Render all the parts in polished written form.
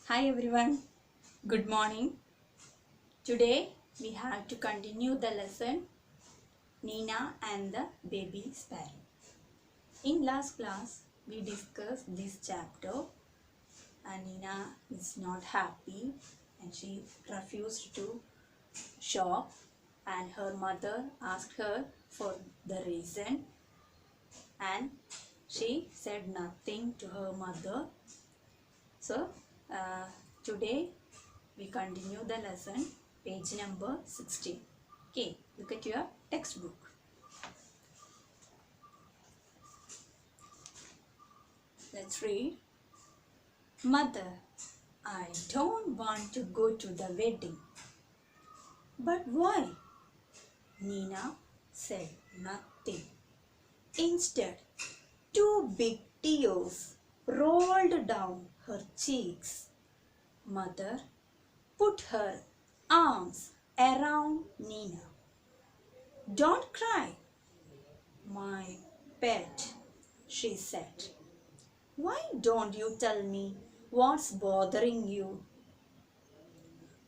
Hi everyone, good morning. Today we have to continue the lesson Nina and the baby sparrow. In last class we discussed this chapter and Nina is not happy and she refused to shop and her mother asked her for the reason and she said nothing to her mother. So today we continue the lesson, page number 16. Okay, look at your textbook. Let's read. Mother, I don't want to go to the wedding. But why? Nina said nothing. Instead, two big tears rolled down her cheeks. Mother put her arms around Nina. Don't cry, my pet, she said. Why don't you tell me what's bothering you?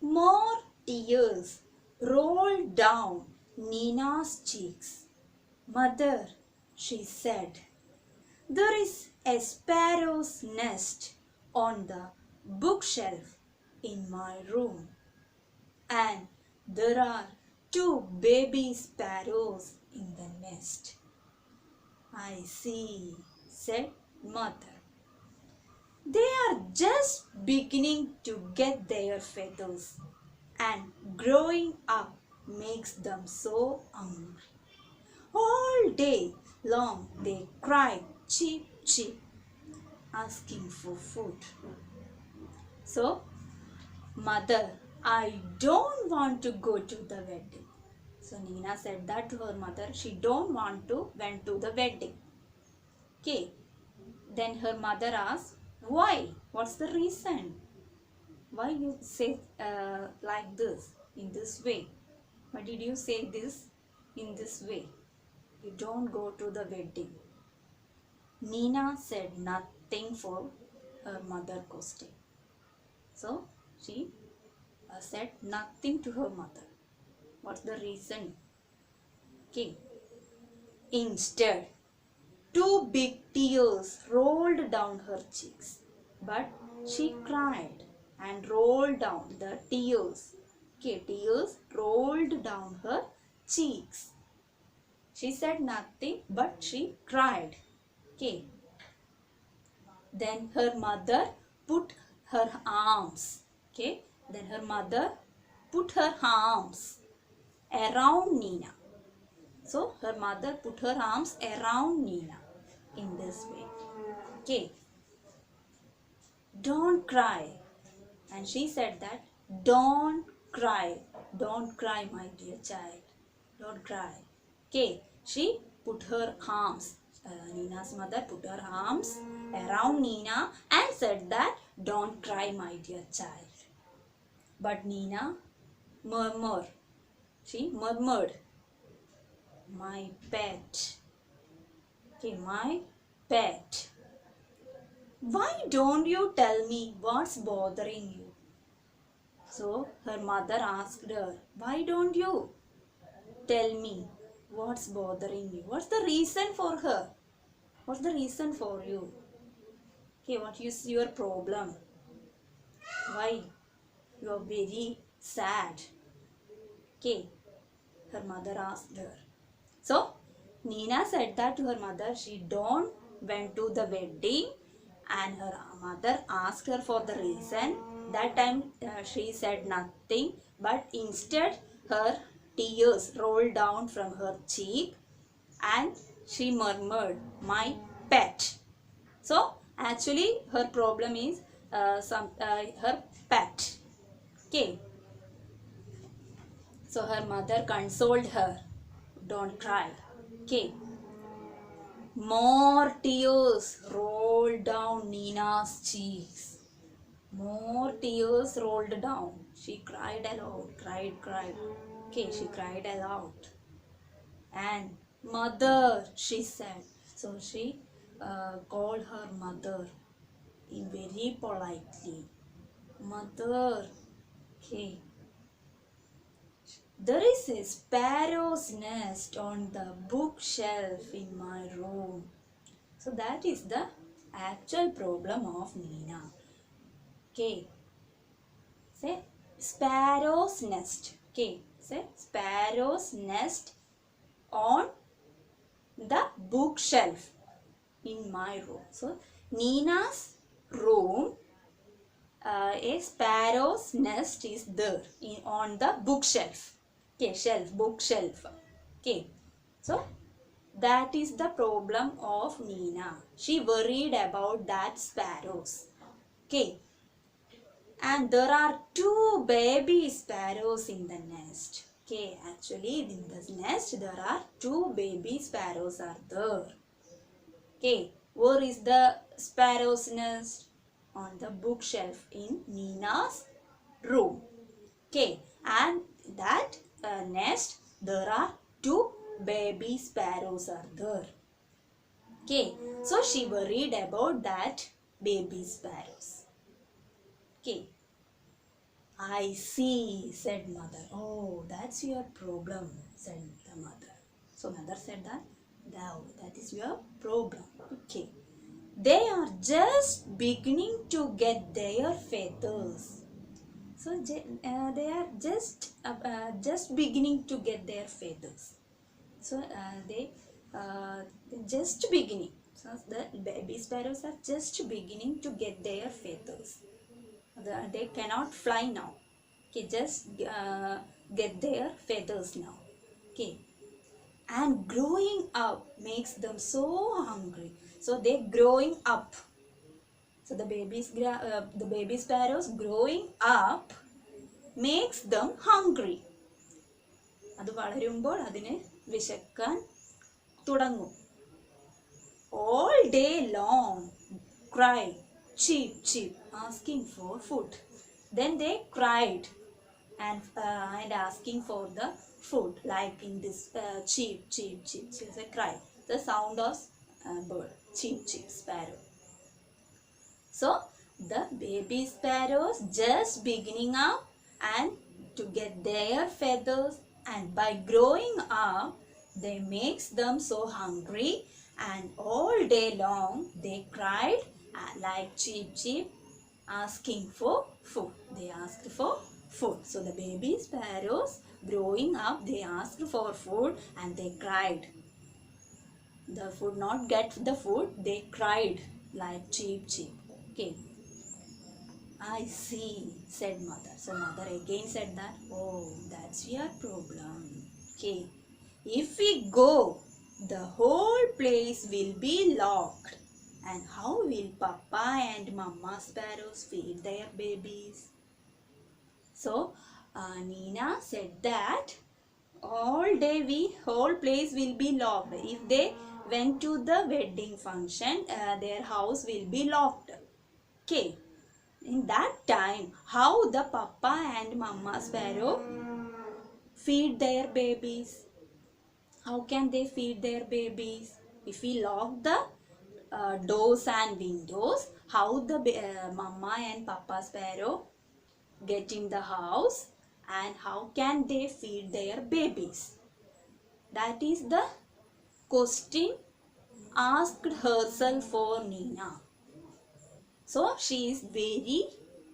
More tears rolled down Nina's cheeks. Mother, she said, there is a sparrow's nest on the bookshelf in my room. And there are two baby sparrows in the nest. I see, said Mother. They are just beginning to get their feathers and growing up makes them so hungry. All day long they cry cheep cheep asking for food. So, Mother, I don't want to go to the wedding. So Nina said that to her mother. She don't want to went to the wedding. Okay. Then her mother asked, why? What's the reason? Why you say like this, in this way? Why did you say this in this way? You don't go to the wedding. Nina said nothing for her mother question. So she said nothing to her mother. What's the reason? Okay. Instead, two big tears rolled down her cheeks. But she cried and rolled down the tears. Okay, tears rolled down her cheeks. She said nothing but she cried. Okay. Then her mother put her arms. Okay. Then her mother put her arms around Nina. So her mother put her arms around Nina in this way. Okay. Don't cry. And she said that, don't cry. Don't cry, my dear child. Don't cry. Okay. She put her arms. Nina's mother put her arms around Nina and said that, don't cry, my dear child. But Nina murmured. She murmured, my pet. Okay, my pet. Why don't you tell me what's bothering you? So her mother asked her, why don't you tell me what's bothering you? What's the reason for her? What's the reason for you? Okay, what is your problem? Why? You are very sad. Okay, her mother asked her. So Nina said that to her mother. She don't went to the wedding and her mother asked her for the reason. That time she said nothing, but instead her tears rolled down from her cheek and she murmured, my pet. So actually her problem is her pet. Okay. So her mother consoled her, don't cry. Okay. More tears rolled down Nina's cheeks. More tears rolled down. She cried aloud, cried. Okay, she cried aloud. And mother, she said. So she called her mother in very politely. Mother. Okay. There is a sparrow's nest on the bookshelf in my room. So that is the actual problem of Nina. Okay. Say sparrow's nest. Okay. Say sparrow's nest on the bookshelf in my room. So Nina's room, a sparrow's nest is there on the bookshelf. Okay, shelf, bookshelf. Okay, so that is the problem of Nina. She worried about that sparrows. Okay, and there are two baby sparrows in the nest. Okay, actually in this nest there are two baby sparrows are there. Okay, where is the sparrow's nest? On the bookshelf in Nina's room. Okay, and that nest there are two baby sparrows are there. Okay, so she worried about that baby sparrows. Okay, I see, said mother. Oh, that's your problem, said the mother. So mother said that, now that is your problem. Okay. They are just beginning to get their feathers. So they are just beginning to get their feathers. So they just beginning. So the baby sparrows are just beginning to get their feathers. They cannot fly now. Okay, just get their feathers now. Okay, and growing up makes them so hungry. So they growing up. So the baby sparrows growing up makes them hungry. അത് വളരുമ്പോൾ അതിന് വിശക്കാൻ തുടങ്ങും. All day long cry cheep cheep asking for food. Then they cried and asking for the food, like in this cheep cheep cheep. So they cry. The sound of bird, cheep cheep sparrow. So the baby sparrows just beginning up and to get their feathers, and by growing up they makes them so hungry, and all day long they cried like cheep cheep asking for food. They asked for food. So the baby sparrows growing up, they asked for food and they cried. The food not get the food, they cried like cheep cheep. Okay, I see, said mother. So mother again said that, oh, that's your problem. Okay, if we go, the whole place will be locked, and how will Papa and Mama sparrows feed their babies? So Nina said that whole place will be locked. If they went to the wedding function, their house will be locked. Okay, in that time, how the Papa and Mama sparrow feed their babies? How can they feed their babies? If we lock the doors and windows, how the Mama and Papa sparrow get in the house, and how can they feed their babies? That is the question asked herself for Nina. So she is very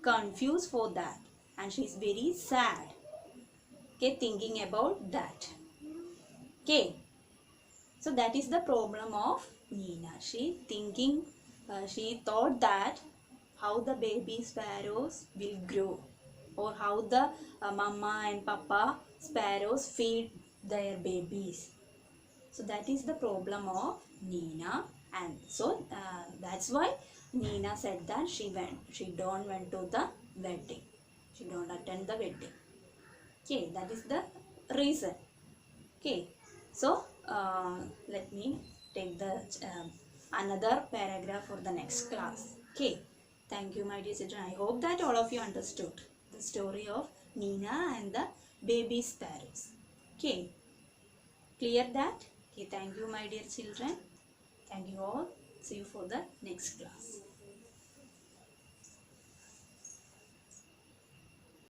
confused for that, and she is very sad. Okay, thinking about that. Okay, so that is the problem of Nina. She thought that how the baby sparrows will grow, or how the Mama and Papa sparrows feed their babies. So that is the problem of Nina, and so that's why Nina said that she don't went to the wedding. She don't attend the wedding. Okay, that is the reason. Okay, so let me take the another paragraph for the next class. Okay, thank you, my dear children. I hope that all of you understood the story of Nina and the baby sparrows. Okay, clear that? Okay, thank you, my dear children. Thank you all. See you for the next class.